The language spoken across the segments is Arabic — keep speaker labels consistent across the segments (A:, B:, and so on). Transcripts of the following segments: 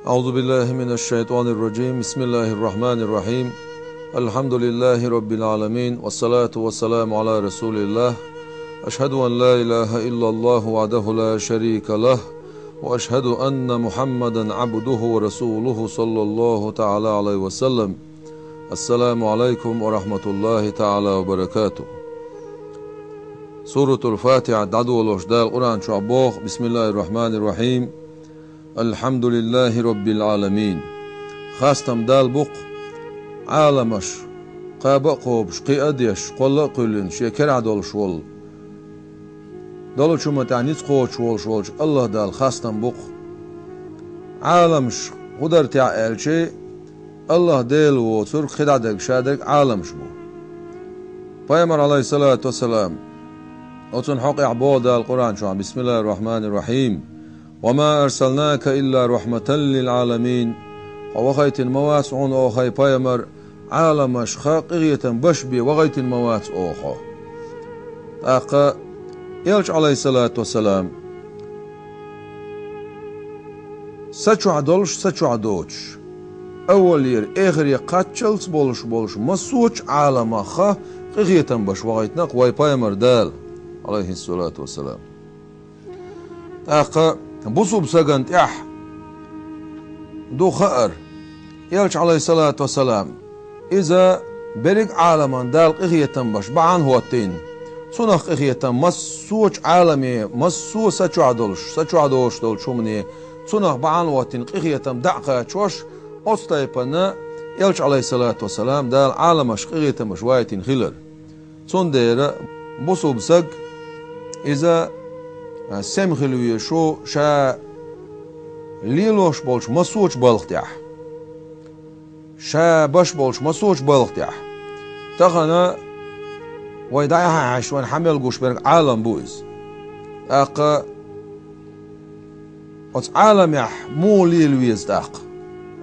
A: أعوذ بالله من الشيطان الرجيم. بسم الله الرحمن الرحيم. الحمد لله رب العالمين، والصلاة والسلام على رسول الله. أشهد أن لا إله إلا الله وحده لا شريك له، وأشهد أن محمدا عبده ورسوله صلى الله تعالى عليه وسلم. السلام عليكم ورحمة الله تعالى وبركاته. سورة الفاتحة دعو الوشدال قرآن شعبوخ. بسم الله الرحمن الرحيم. الحمد لله رب العالمين. خاستم دال بق عالمش قابق قوبش قياديش قل قلن شكر عدل شول دول شو تعنيت قوش شول الله دال خاستم بق عالمش قدر تعال شيء الله ديل وصر خدعدك شادك عالمش بو پیغمبر عليه الصلاة والسلام أتون حق عباد القرآن شو بسم الله الرحمن الرحيم. وما أرسلناك إلا رحمة للعالمين. وغيت المواس عن أخي پیغمبر عالمش خاقية بشبي وغيت المواس أخا أقا يلش عليه الصلاة والسلام سچو عدوش أول ير آخر يقاتشلس بولش مسوچ عالم خا قية بش وغيتنا قوي پیغمبر دال عليه الصلاة والسلام. أقا بصوب سجنت دو خأر يلش عليه الصلاة والسلام إذا برق عالما دال قية بش بعن هو التين صنخ قية مسوچ عالمي مسو سچو عدوش دول شمني صنخ بعن هو التين قية دعقة شوش أستيبنا يلش عليه الصلاة والسلام دال عالمش قية بش وايتين خلر صن دير بصوب سج إذا سمخلوية شو شا ليلوش بولش مسوچ بالختيح شا باش بولش مسوچ بالختيح تخنا ويدعيها عشوان حمل قوش برق عالم بويز أقا أتس عالم يح مو ليلويز تاق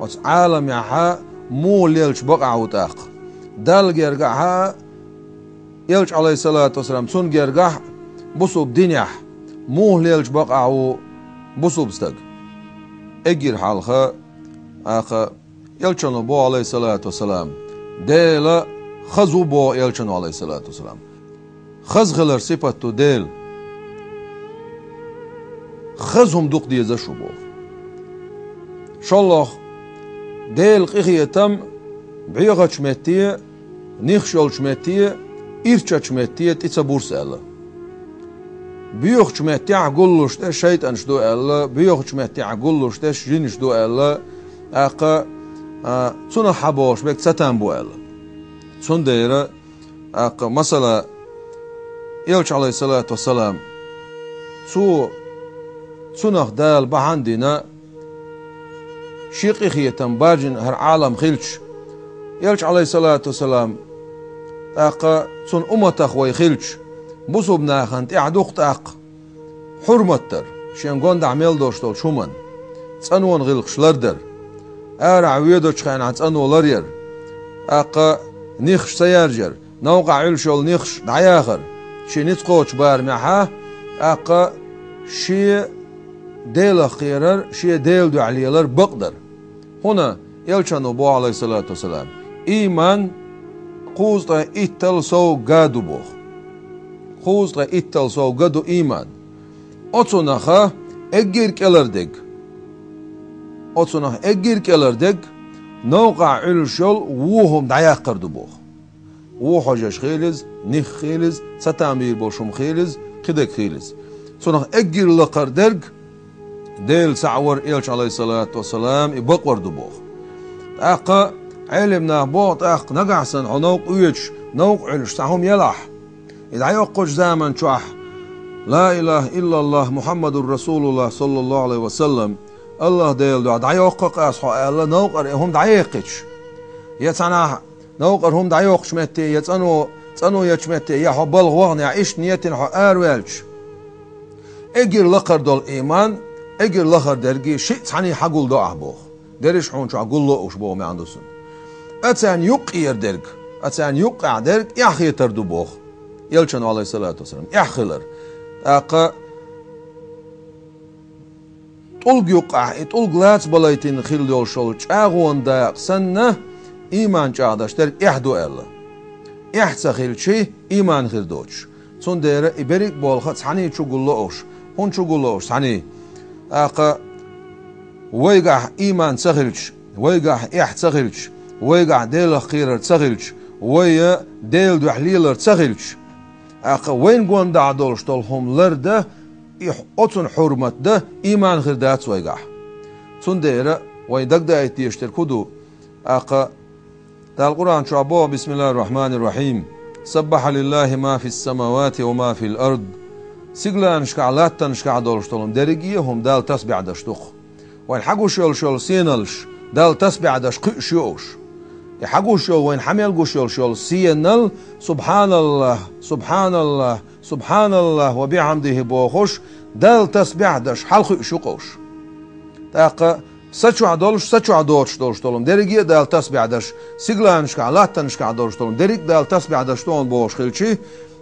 A: أتس عالم يحا مو ليلش بقعو تاق دال جرقعها يلش عليه الصلاة والسلام سن جرقح بصوب دينيح مو ليلش بقعو بصوب استق اجير حالخا اخا يلشنو بو عليه الصلاة والسلام ديلا خزو بو يلشنو عليه الصلاة والسلام خز غلر صفتو ديل خزهم دوق ديزا شو بو شالله ديل قيخي تم بعيغة شمتية نيخشول شمتية إرشا شمتية تيسا بورس ألا بيوخ شمتيع قلوش ده شيطان شدو ألا بيوخ شمتيع قلوش ده جن شدو ألا أقا صنع حبوش بك ستان بو ألا صن ديرا أقا مثلا يلش عليه الصلاة والسلام صنع دال بحندنا شيقي خيتن باجن هر عالم خلش يلش عليه الصلاة والسلام أقا صن أمتخ ويخلش بصوب ناخنت اعدوق تاق حرمتر شين قوند عميل دوشتول شومن تسانوان غلقشلر در ارع ويدو چخين عن تسانو لرير اقا نيخش سيارجر نوقع علشول نيخش دعياخر شي نتقوش بار معها اقا شي ديل خيرر شي ديل دو عليلر بقدر هنا يلشانو بو عليه الصلاة والسلام ايمان قوزتا اتل سو قادو بوخ خوزغا اتل سو قدو إيمان أتصنخا أجير كالردق أتصنخ أجير كالردق نوقع علشول ووهم دعياق قردو بوخ ووحو جاش خيلز نيخ خيلز ستامير بوشم خيلز قدك خيلز صنخ أجير لقردق ديل سعور إلش عليه الصلاة والسلام إبق وردو بوخ أقا علمنا بوط أق نقعسن عنوق ويتش نوق علش سعهم يلح إذا يوقج زمن شح لا إله إلا الله محمد رسول الله صلى الله عليه وسلم الله ديل دعا يوقق أصحى الله نوقر هم دعيقش يتسنا نوقر هم دعيقش متى يتسنو يشمتى يا حبل غوغن يا إيش نيتين أروالش أجر لقر دول إيمان أجر لقر درجي شيء ثاني حقول دعاء بوخ درش حون شو أقول له وش بو ما عندوسن أتسان يقير درج أتسان يقع درج يحيي تردو بوخ يلشن عليه الصلاة والسلام يحخلر أقا طلق يقع طلق لات بلايتين خيل دول شول چاغون دا سنة إيمان چاغداش در إحدو ألا إحسا خيل شي إيمان خيل دوش سون ديرا إبريك بولخا تحاني چوغل أوش هون چوغل أوش تحاني أقا ويقع إيمان سخيلش ويقع إحسخيلش ويقع ديل خير سخيلش ويا ديل دوحليلر سخيلش أقا وين قوان دا دولش طولهم لرده أتون حرمت ده إيمان خير دات ويقع سون ديرا ويدق دا يتيشتر كدو أقا دا القرآن شعبوه بسم الله الرحمن الرحيم سبح لله ما في السماوات وما في الأرض سيقلا نشكع لاتا نشكع دولش طولهم درقيهم دال تسبع دشتوخ وين حقو شول سينالش دال تسبع دش قشوش يحقو شول وين حميل شول سينال سبحان الله سبحان الله سبحان الله وبحمده بوخش دال تسبع دش حلق شقوش تاقا سچو عدولش دولش طولم درقية دال تسبع دش سيقلا نشكع لاتا نشكع دولش طولم درق دال تسبع دش طولم بوش خلشي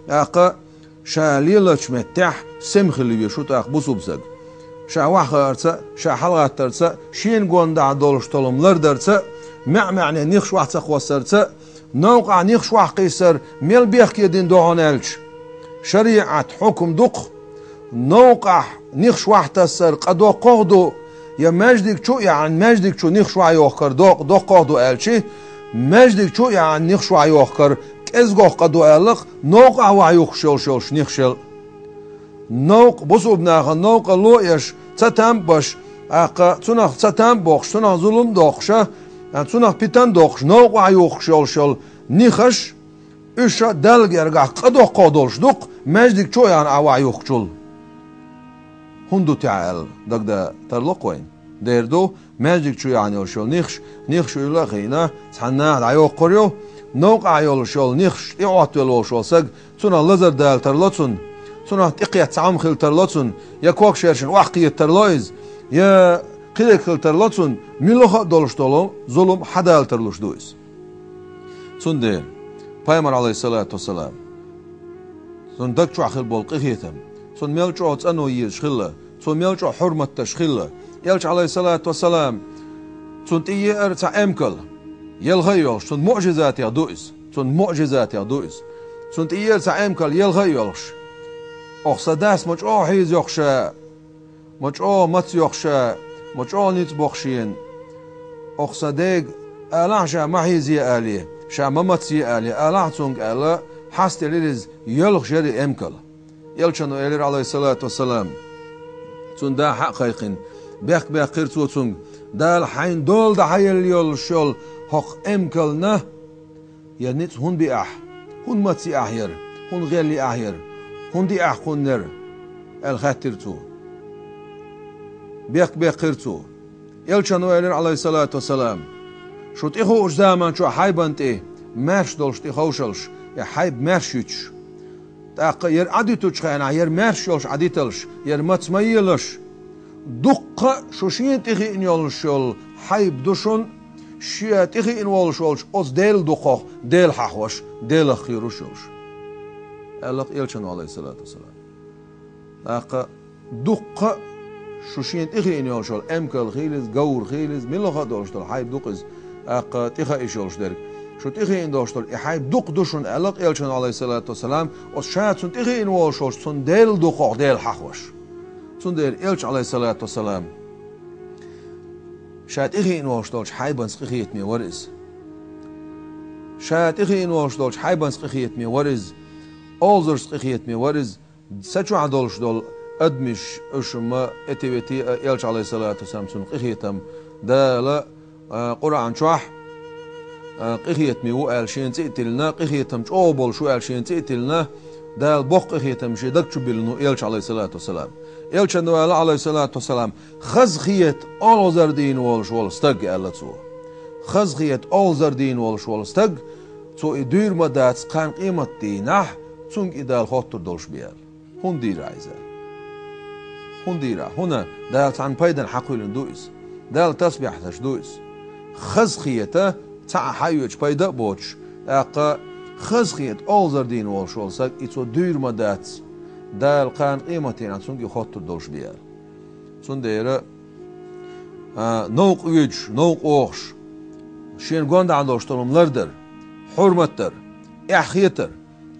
A: تاقا شاليلش متح سمخلي بيشو تاق بوسو بزق شاوح غارتsa شاحلغات ترتsa شين قوندا دولش طولملر درتsa معني نيخش واحد تقوسرتsa نوقع نيخش واحد قيسر ميل بيخ يدين دوغونالش شريعة حكم دق نوقع نيخش واحد تسر قدو قوضو يا مجدك شو يعني مجدك شو نيخش واحد يوخر دو قوضو الشي مجدك شو يعني نيخش واحد يوخر كازغو قدو الق نوقع واحد يوخشل نيخشل نوق بصوب ناخ نوق لو يش تتم باش اقا تنخ تتم بوخش تنخ ظلم دوخشه تنخ بيتن دوخش نوق وعيوخ شول نيخش ايش دلق يرجع قدو قادولش دوق مجدك شو يعني عيوخ شول هندو تعال دق دا ترلق وين ديردو مجدك شو يعني شول نيخش يلا خينا تحنا عيوخ قريو نوق عيول شول نيخش يعطيلو شول سق تنخ لزر دال ترلطن سنة تقية تعام خل ترلاتون يا كوك شيرشن واقية ترلايز يا قيلك خل ترلاتون ملوخ دولش طولو ظلم حدا ترلوش دويس سن دين بايمر عليه الصلاة والسلام سن دكتو عخل بولقيتم سن ميلچو تسانو يشخله سن ميلچو حرمة تشخله يلش عليه الصلاة والسلام سن تيه ارتع امكل يلغيوش سن معجزات يا دويس سن تيه ارتع امكل يلغيوش أخص داس مش حيز يخشى مش مت يخشى مش نيت بخشين أخص ديج ألا شا ما حيزي آلية شا ما متسي آلية ألا تونج ألا حست ليز يلخ جري أمكل يلشنو إلير عليه الصلاة والسلام تون دا حقيقين بيق قيرتو تونج دا الحين دول دا حيل يلشول حق أمكلنا ينيت هون بيأح هون متسي أحير هون غير أحير هندي أحكون نر الخاترتو بيق قرتو يلشنو إلير عليه الصلاة والسلام شو تيخو أجداما شو حيبانت إيه مارش دولش تيخوشلش يا حيب مارشيتش تاق ير عديتوش خينا ير مارشيلش عديتلش ير متسميلش دقة شو شين تيخي إن يولشول حيب دوشون شيا تيخي إن والشولش أز ديل دقة ديل ححوش ديل خيروشولش ألق يلشنو عليه الصلاة والسلام أقا دقة شوشين تخي إني أشول أمكل خيلز جور خيلز ملخا دوشتل حيب دقز أقا تخا إيشولش درك شو تخي إن دوشتل حيب دق دوشن ألق يلشنو عليه الصلاة والسلام وشات سن تخي إن والشولش سن ديل دقة ديل حخوش سن ديل يلش عليه الصلاة والسلام شات تخي إن والشولش حيبان سقيت مي ورز شات تخي إن والشولش حيبان سقيت مي ورز أولزر سقيت مي ورز سچو عدولش دول أدمش أشما أتبتي يلش عليه الصلاة والسلام سن قيتم دالا قرآن شوح قيت مي وقال شين تقتلنا قيتم شوبل شو قال شين تقتلنا دال بوق قيتم شي دكتشو بلنو يلش عليه الصلاة والسلام يلش عليه الصلاة والسلام خزخيت أولزر دين والش والستق قالتو خزخيت أولزر دين والش والستق تو يدير مدات قان قيمة دينه تونج إدال خاطر دولش بيال هون دير عايزة هون ديرا هنا دال عن بايدن حقول دويس دال تسبيح تش دويس خزخيته تاع حيوج بايدا بوتش اقا خزخيت أولزر دين والشولسك إتو دير مدات دال قان قيمتين عن تونج خاطر دولش بيال تون ديرا نوق ويج نوق أوخش شين قوند عندوش طلهم لردر حرمتر إحخيتر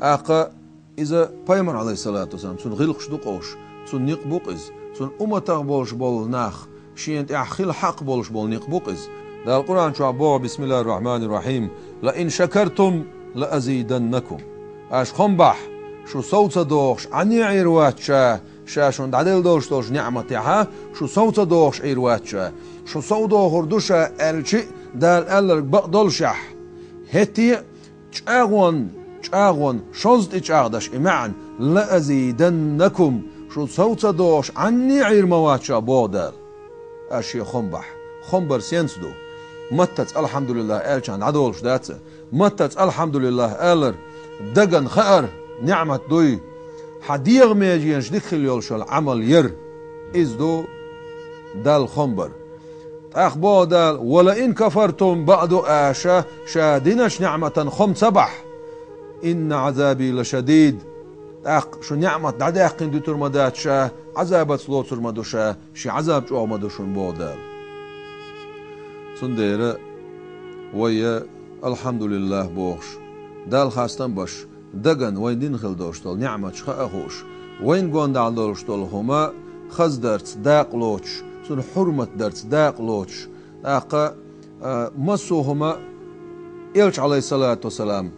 A: أقا إذا بايمر عليه الصلاة والسلام سن غلقش دوقوش سن نيق إز سن أمتاغ بولش بول ناخ شين إحخيل حق بولش بول نيق إز ده القرآن شو عبوه بسم الله الرحمن الرحيم لئن شكرتم لأزيدنكم أش خنبح شو صوت دوخش عني عيروات شاشون عدل دوش نعمتها شو صوت دوخش عيروات شو صوت دوخردوشا الشي دال ألر بقدلشح هتي تشاغون شوزت تشاغدش إمعن لأزيدنكم شو صوت دوش عني عير مواتشا بودال أشي خنبر سينسدو متت الحمد لله ألشان عدولش داتس متت الحمد لله ألر دقن خير نعمة دوي حديغ ميجينش دخل يولشل عمل ير إزدو دال خنبر أخبو دال ولئن كفرتم بعد آشا شادنش نعمة خم سبح إن عذابي لشديد شو نعمة دعداقين دي ترمدات شا عذابت سلو ترمدوشا شي عذاب جو مدوشن بودال سندير ويا الحمد لله بوخش دال خاستن باش دقن وين دنخل دوشتول نعمة شخا أخوش وين قوان دال دوشتول هما خزدرت داق لوش سن حرمة درت داق لوش أقا مسو هما إلش عليه الصلاة والسلام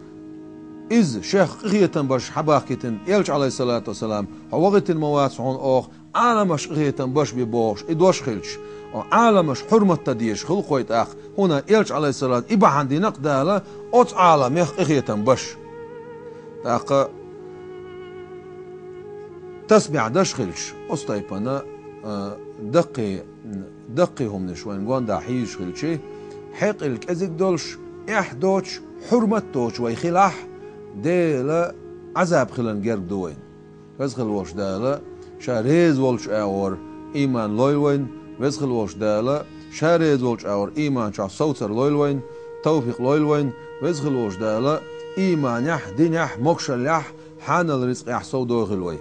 A: إز شيخ قيتن باش حباكتن إلش عليه الصلاة والسلام وقت المواد سعون أخ عالمش قيتن باش ببوش إدوش خلش عالمش حرمة تديش خلقويت أخ هنا إلش عليه الصلاة إبا عندي نقدالة أوت عالم يخ قيتن باش أقا تسبع دش خلش أستيبنا دقي هم نشوين قوان دا حيش خلشي حق الكزك دولش إحدوش حرمة توش ويخلاح ديلا عذاب خلن جرب دوين وزخل وش دالا شاريز ولش أور إيمان لويلوين وزخل وش دالا شاريز ولش أور إيمان شع صوتر لويلوين توفيق لويلوين وزخل وش دالا إيمان يح دين يح مكشل يح حان الرزق يح صودو غلوي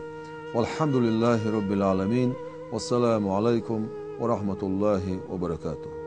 A: والحمد لله رب العالمين والسلام عليكم ورحمة الله وبركاته.